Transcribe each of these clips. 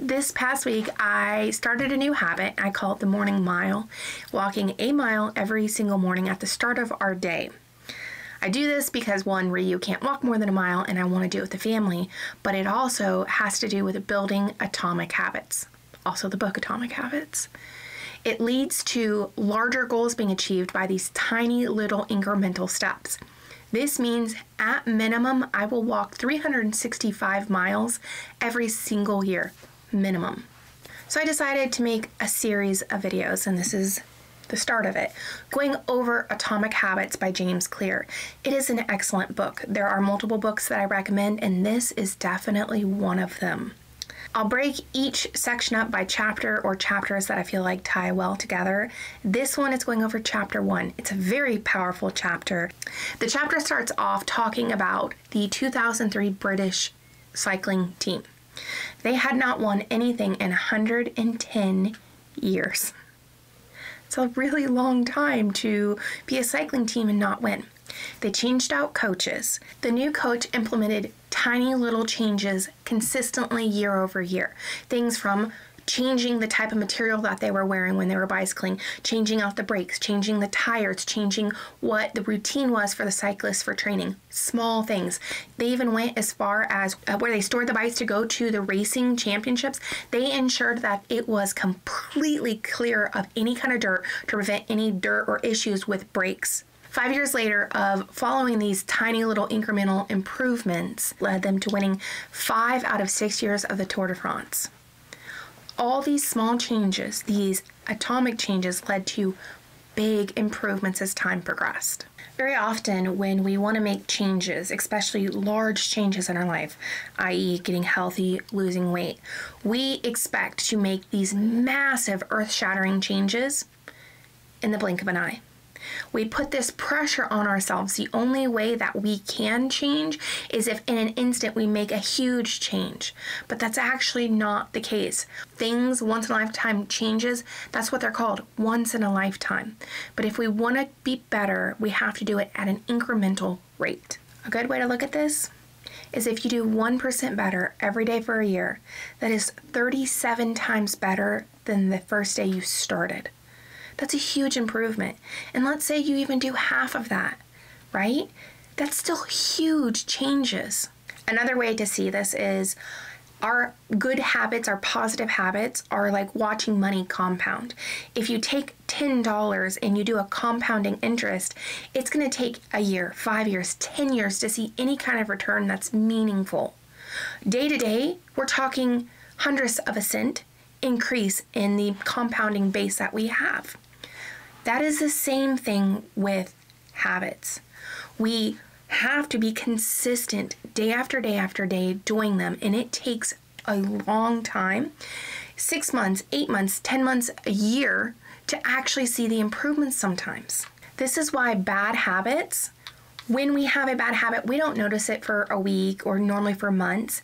This past week, I started a new habit. I call it the morning mile, walking a mile every single morning at the start of our day. I do this because, one, Ryu can't walk more than a mile and I want to do it with the family, but it also has to do with building atomic habits. Also the book Atomic Habits. It leads to larger goals being achieved by these tiny little incremental steps. This means at minimum, I will walk 365 miles every single year. Minimum. So I decided to make a series of videos, and this is the start of it, going over Atomic Habits by James Clear. It is an excellent book. There are multiple books that I recommend, and this is definitely one of them. I'll break each section up by chapter or chapters that I feel like tie well together. This one is going over chapter 1. It's a very powerful chapter. The chapter starts off talking about the 2003 British cycling team. They had not won anything in 110 years. It's a really long time to be a cycling team and not win. They changed out coaches. The new coach implemented tiny little changes consistently year over year. Things from changing the type of material that they were wearing when they were bicycling, changing out the brakes, changing the tires, changing what the routine was for the cyclists for training. Small things. They even went as far as where they stored the bikes to go to the racing championships. They ensured that it was completely clear of any kind of dirt to prevent any dirt or issues with brakes. 5 years later of following these tiny little incremental improvements led them to winning 5 out of 6 years of the Tour de France. All these small changes, these atomic changes, led to big improvements as time progressed. Very often when we want to make changes, especially large changes in our life, i.e. getting healthy, losing weight, we expect to make these massive earth-shattering changes in the blink of an eye. We put this pressure on ourselves. The only way that we can change is if in an instant we make a huge change. But that's actually not the case. Things, once in a lifetime changes, that's what they're called, once in a lifetime. But if we want to be better, we have to do it at an incremental rate. A good way to look at this is if you do 1% better every day for a year, that is 37 times better than the first day you started. That's a huge improvement. And let's say you even do half of that, right? That's still huge changes. Another way to see this is our good habits, our positive habits are like watching money compound. If you take $10 and you do a compounding interest, it's going to take a year, 5 years, 10 years to see any kind of return that's meaningful. Day to day, we're talking hundredths of a cent increase in the compounding base that we have. That is the same thing with habits. We have to be consistent day after day after day doing them, and it takes a long time, 6 months, 8 months, 10 months, a year to actually see the improvements sometimes. This is why bad habits, when we have a bad habit, we don't notice it for a week or normally for months.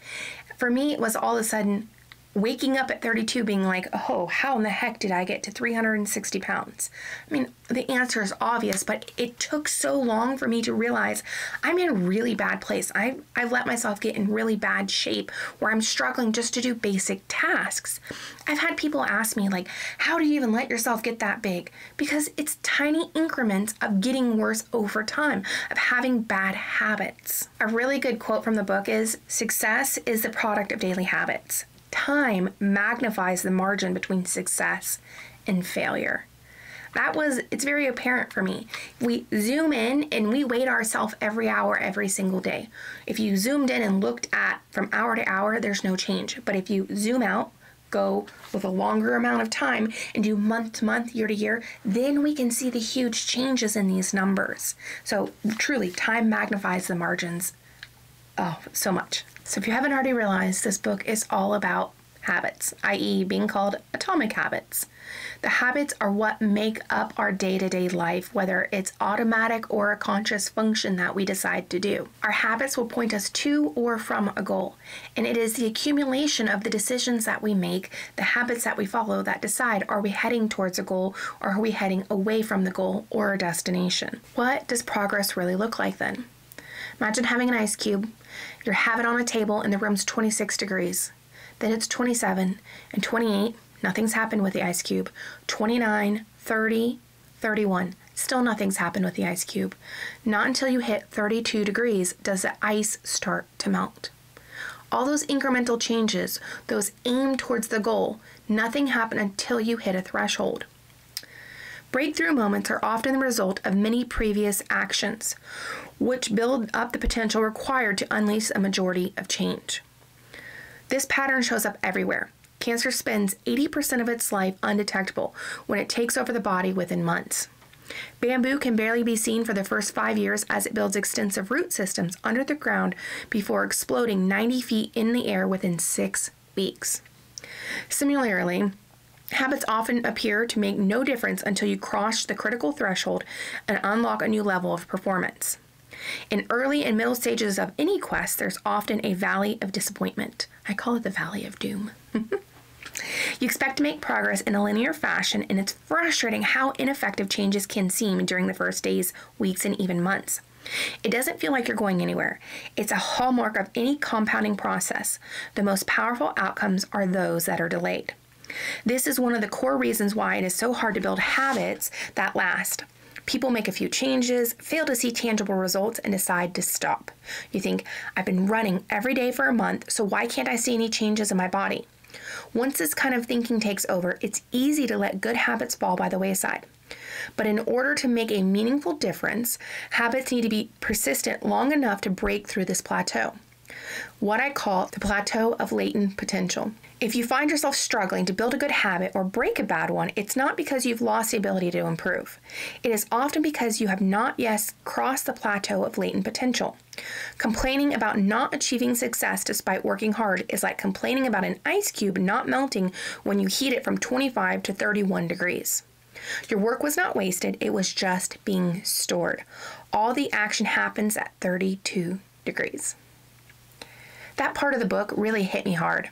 For me, it was all of a sudden waking up at 32 being like, oh, how in the heck did I get to 360 pounds? I mean, the answer is obvious, but it took so long for me to realize I'm in a really bad place. I've let myself get in really bad shape where I'm struggling just to do basic tasks. I've had people ask me, like, how do you even let yourself get that big? Because it's tiny increments of getting worse over time, of having bad habits. A really good quote from the book is, success is the product of daily habits. Time magnifies the margin between success and failure. It's very apparent for me. We zoom in and we weight ourselves every hour, every single day. If you zoomed in and looked at from hour to hour, there's no change. But if you zoom out, go with a longer amount of time and do month to month, year to year, then we can see the huge changes in these numbers. So truly, time magnifies the margins. Oh, so much. So if you haven't already realized, this book is all about habits, i.e. being called Atomic Habits. The habits are what make up our day-to-day life, whether it's automatic or a conscious function that we decide to do. Our habits will point us to or from a goal, and it is the accumulation of the decisions that we make, the habits that we follow, that decide, are we heading towards a goal or are we heading away from the goal or a destination? What does progress really look like then? Imagine having an ice cube. You have it on a table and the room's 26 degrees. Then it's 27 and 28. Nothing's happened with the ice cube. 29, 30, 31. Still nothing's happened with the ice cube. Not until you hit 32 degrees does the ice start to melt. All those incremental changes, those aim towards the goal, nothing happened until you hit a threshold. Breakthrough moments are often the result of many previous actions, which build up the potential required to unleash a majority of change. This pattern shows up everywhere. Cancer spends 80% of its life undetectable when it takes over the body within months. Bamboo can barely be seen for the first 5 years as it builds extensive root systems under the ground before exploding 90 feet in the air within 6 weeks. Similarly, habits often appear to make no difference until you cross the critical threshold and unlock a new level of performance. In early and middle stages of any quest, there's often a valley of disappointment. I call it the valley of doom. You expect to make progress in a linear fashion, and it's frustrating how ineffective changes can seem during the first days, weeks, and even months. It doesn't feel like you're going anywhere. It's a hallmark of any compounding process. The most powerful outcomes are those that are delayed. This is one of the core reasons why it is so hard to build habits that last. People make a few changes, fail to see tangible results, and decide to stop. You think, I've been running every day for a month, so why can't I see any changes in my body? Once this kind of thinking takes over, it's easy to let good habits fall by the wayside. But in order to make a meaningful difference, habits need to be persistent long enough to break through this plateau. What I call the plateau of latent potential. If you find yourself struggling to build a good habit or break a bad one, it's not because you've lost the ability to improve. It is often because you have not yet crossed the plateau of latent potential. Complaining about not achieving success despite working hard is like complaining about an ice cube not melting when you heat it from 25 to 31 degrees. Your work was not wasted, it was just being stored. All the action happens at 32 degrees. That part of the book really hit me hard.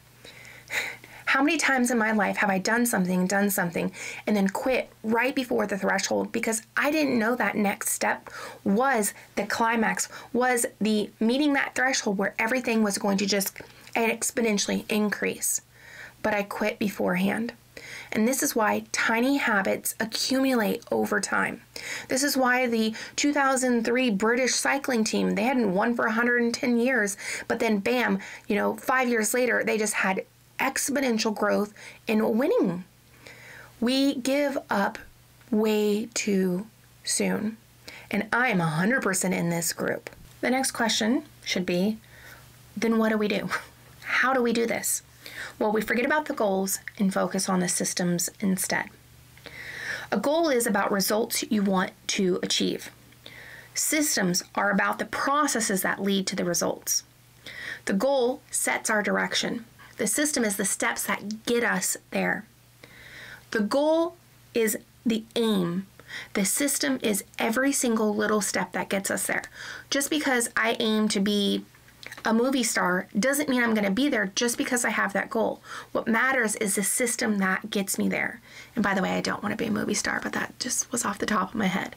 How many times in my life have I done something, and then quit right before the threshold because I didn't know that next step was the climax, was the meeting that threshold where everything was going to just exponentially increase. But I quit beforehand. And this is why tiny habits accumulate over time. This is why the 2003 British cycling team, they hadn't won for 110 years, but then bam, 5 years later, they just had exponential growth in winning. We give up way too soon. And I am 100% in this group. The next question should be, then what do we do? How do we do this? Well, we forget about the goals and focus on the systems instead. A goal is about results you want to achieve. Systems are about the processes that lead to the results. The goal sets our direction. The system is the steps that get us there. The goal is the aim. The system is every single little step that gets us there. Just because I aim to be a movie star doesn't mean I'm going to be there just because I have that goal. What matters is the system that gets me there. And by the way, I don't want to be a movie star, but that just was off the top of my head.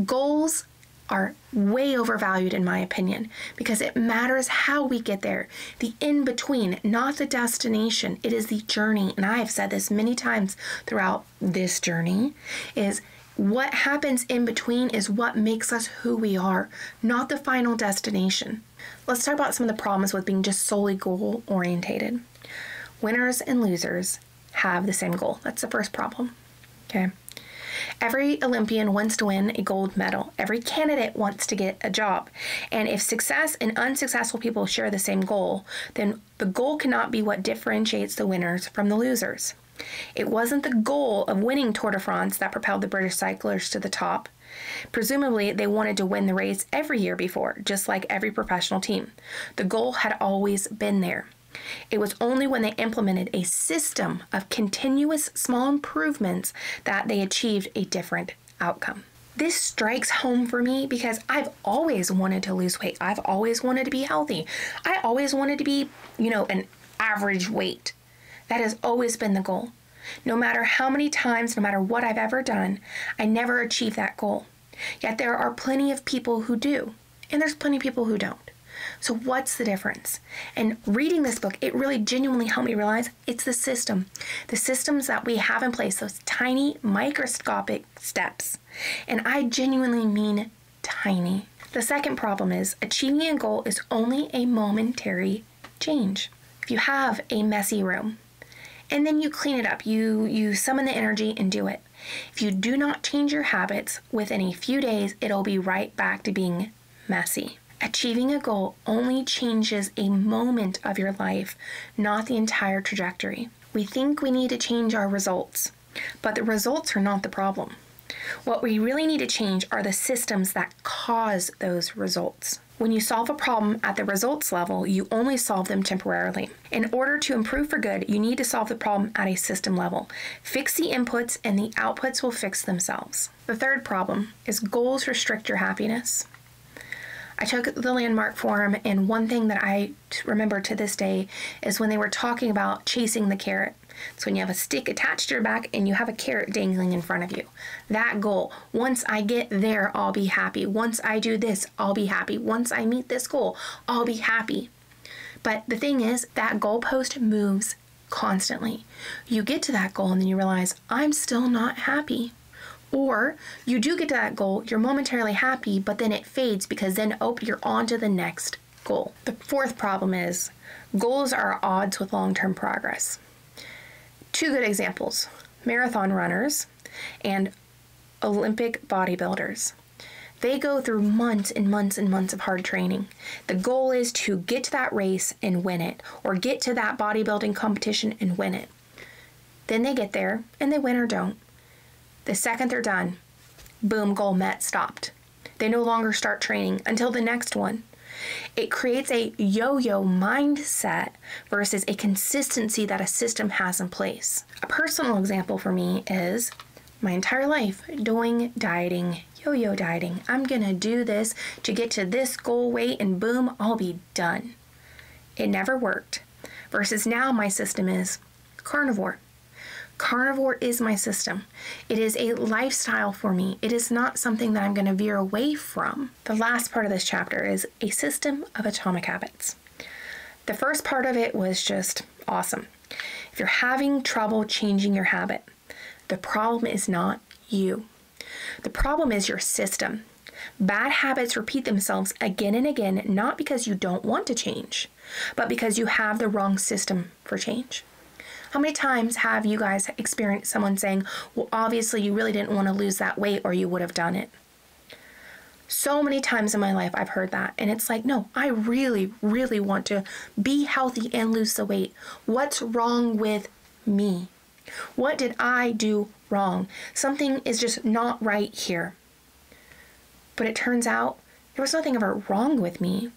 Goals are way overvalued in my opinion because it matters how we get there. The in-between, not the destination. It is the journey. And I have said this many times throughout this journey is what happens in between is what makes us who we are, not the final destination. Let's talk about some of the problems with being just solely goal-orientated. Winners and losers have the same goal. That's the first problem. Okay. Every Olympian wants to win a gold medal. Every candidate wants to get a job. And if success and unsuccessful people share the same goal, then the goal cannot be what differentiates the winners from the losers. It wasn't the goal of winning Tour de France that propelled the British cyclists to the top. Presumably, they wanted to win the race every year before, just like every professional team. The goal had always been there. It was only when they implemented a system of continuous small improvements that they achieved a different outcome. This strikes home for me because I've always wanted to lose weight. I've always wanted to be healthy. I always wanted to be, an average weight. That has always been the goal. No matter how many times, no matter what I've ever done, I never achieved that goal. Yet there are plenty of people who do, and there's plenty of people who don't. So what's the difference? And reading this book, it really genuinely helped me realize it's the system. The systems that we have in place, those tiny microscopic steps. And I genuinely mean tiny. The second problem is achieving a goal is only a momentary change. If you have a messy room and then you clean it up, you summon the energy and do it. If you do not change your habits, within a few days, it'll be right back to being messy. Achieving a goal only changes a moment of your life, not the entire trajectory. We think we need to change our results, but the results are not the problem. What we really need to change are the systems that cause those results. When you solve a problem at the results level, you only solve them temporarily. In order to improve for good, you need to solve the problem at a system level. Fix the inputs and the outputs will fix themselves. The third problem is goals restrict your happiness. I took the Landmark Forum, and one thing that I remember to this day is when they were talking about chasing the carrot. So when you have a stick attached to your back and you have a carrot dangling in front of you. That goal, once I get there, I'll be happy. Once I do this, I'll be happy. Once I meet this goal, I'll be happy. But the thing is, that goalpost moves constantly. You get to that goal and then you realize, I'm still not happy. Or you do get to that goal, you're momentarily happy, but then it fades because then, you're on to the next goal. The fourth problem is goals are at odds with long-term progress. Two good examples, marathon runners and Olympic bodybuilders. They go through months and months and months of hard training. The goal is to get to that race and win it, or get to that bodybuilding competition and win it. Then they get there and they win or don't. The second they're done, boom, goal met, stopped. They no longer start training until the next one. It creates a yo-yo mindset versus a consistency that a system has in place. A personal example for me is my entire life doing dieting, yo-yo dieting. I'm gonna do this to get to this goal weight and boom, I'll be done. It never worked. Versus now my system is carnivore. Carnivore is my system. It is a lifestyle for me. It is not something that I'm going to veer away from. The last part of this chapter is a system of atomic habits. The first part of it was just awesome. If you're having trouble changing your habit, the problem is not you. The problem is your system. Bad habits repeat themselves again and again, not because you don't want to change, but because you have the wrong system for change. How many times have you guys experienced someone saying, well, obviously you really didn't want to lose that weight or you would have done it? So many times in my life I've heard that. And it's like, no, I really, really want to be healthy and lose the weight. What's wrong with me? What did I do wrong? Something is just not right here. But it turns out there was nothing ever wrong with me.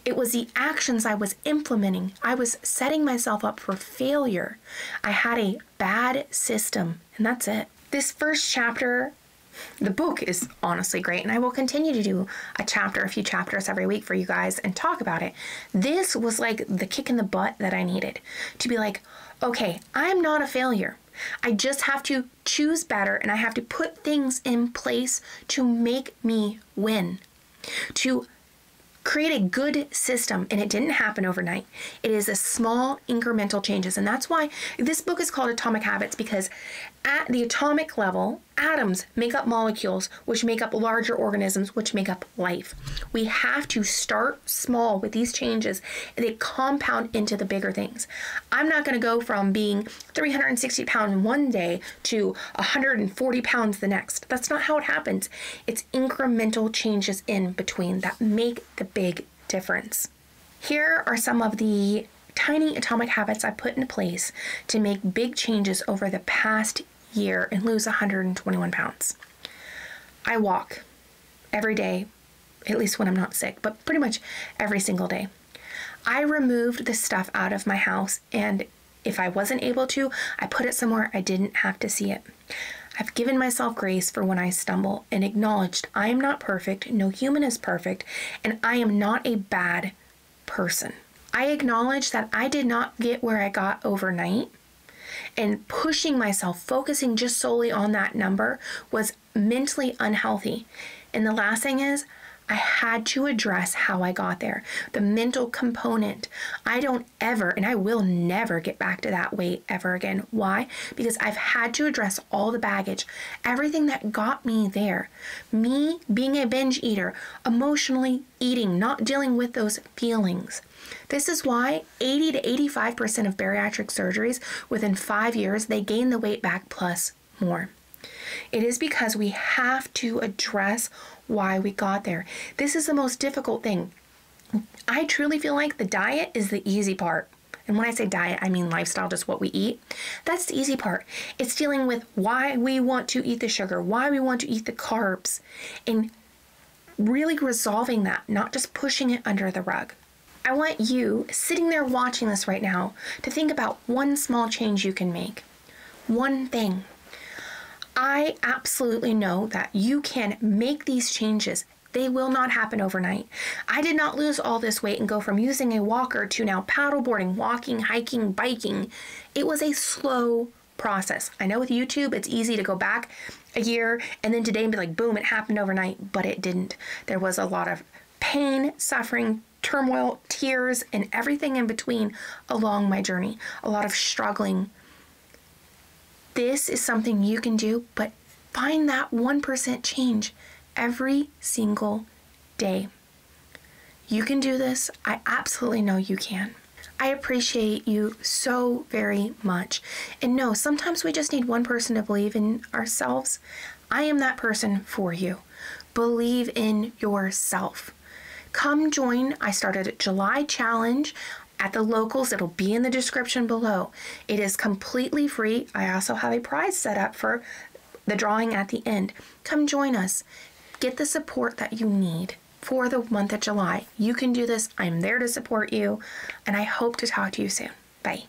It was the actions I was implementing. I was setting myself up for failure. I had a bad system, and that's it. This first chapter, the book is honestly great, and I will continue to do a few chapters every week for you guys and talk about it. This was like the kick in the butt that I needed to be like, okay, I'm not a failure. I just have to choose better, and I have to put things in place to make me win, to create a good system, and it didn't happen overnight. It is a small incremental changes, and that's why this book is called Atomic Habits, because at the atomic level, atoms make up molecules, which make up larger organisms, which make up life. We have to start small with these changes, and they compound into the bigger things. I'm not going to go from being 360 pounds one day to 140 pounds the next. That's not how it happens. It's incremental changes in between that make the big difference. Here are some of the tiny atomic habits I put in place to make big changes over the past year and lose 121 pounds. I walk every day, at least when I'm not sick, but pretty much every single day. I removed the stuff out of my house, and if I wasn't able to, I put it somewhere I didn't have to see it. I've given myself grace for when I stumble and acknowledged I am not perfect, no human is perfect, and I am not a bad person. I acknowledge that I did not get where I got overnight, and pushing myself, focusing just solely on that number was mentally unhealthy. And the last thing is, I had to address how I got there, the mental component. I don't ever, and I will never get back to that weight ever again. Why? Because I've had to address all the baggage, everything that got me there. Me being a binge eater, emotionally eating, not dealing with those feelings. This is why 80 to 85% of bariatric surgeries, within 5 years, they gain the weight back plus more. It is because we have to address why we got there. This is the most difficult thing. I truly feel like the diet is the easy part. And when I say diet, I mean lifestyle, just what we eat. That's the easy part. It's dealing with why we want to eat the sugar, why we want to eat the carbs, and really resolving that, not just pushing it under the rug. I want you, sitting there watching this right now, to think about one small change you can make. One thing. I absolutely know that you can make these changes. They will not happen overnight. I did not lose all this weight and go from using a walker to now paddleboarding, walking, hiking, biking. It was a slow process. I know with YouTube, it's easy to go back a year and then today and be like, boom, it happened overnight, but it didn't. There was a lot of pain, suffering, turmoil, tears, and everything in between along my journey. A lot of struggling. This is something you can do, but find that 1% change every single day. You can do this. I absolutely know you can. I appreciate you so very much. And no, sometimes we just need one person to believe in ourselves. I am that person for you. Believe in yourself. Come join. I started a July challenge at the Locals. It'll be in the description below. It is completely free. I also have a prize set up for the drawing at the end. Come join us. Get the support that you need for the month of July. You can do this. I'm there to support you, and I hope to talk to you soon. Bye.